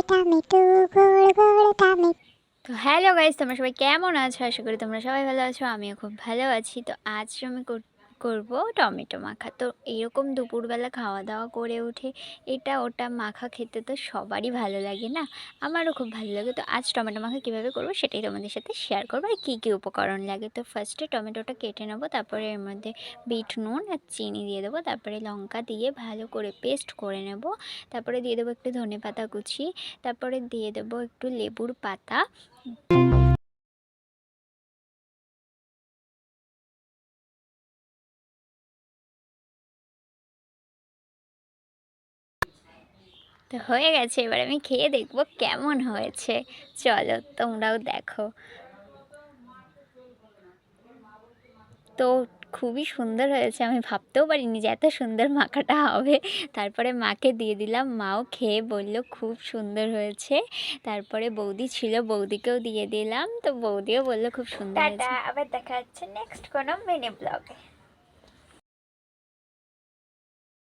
Tomato গোল গোল tomato. তো hello guys, তোমরা সবাই কেমন আছো? আশা করি তোমরা সবাই ভালো আছো। আমিও খুব ভালো আছি। তো আজ আমি করব টমেটো মাখা। তো এরকম দুপুরবেলা খাওয়া দাওয়া করে উঠে এটা ওটা মাখা খেতে তো সবারই ভালো লাগে না? আমারও খুব ভালো লাগে। তো আজ টমেটো মাখা কীভাবে করবো সেটাই তোমাদের সাথে শেয়ার করবো, আর কী কী উপকরণ লাগে। তো ফার্স্টে টমেটোটা কেটে নেবো, তারপরে এর মধ্যে বিট নুন আর চিনি দিয়ে দেবো, তারপরে লঙ্কা দিয়ে ভালো করে পেস্ট করে নেব, তারপরে দিয়ে দেবো একটু ধনেপাতা কুচি, তারপরে দিয়ে দেবো একটু লেবুর পাতা। তো হয়ে গেছে, এবার আমি খেয়ে দেখবো কেমন হয়েছে। চলো তোমরাও দেখো। তো খুবই সুন্দর হয়েছে, আমি ভাবতেও পারিনি যে এত সুন্দর মাখাটা হবে। তারপরে মাকে দিয়ে দিলাম, মাও খেয়ে বলল খুব সুন্দর হয়েছে। তারপরে বৌদি ছিল, বৌদিকেও দিয়ে দিলাম, তো বৌদিও বললো খুব সুন্দর হয়েছে। আবার দেখা যাচ্ছে নেক্সট কোনো মিনি ব্লগে।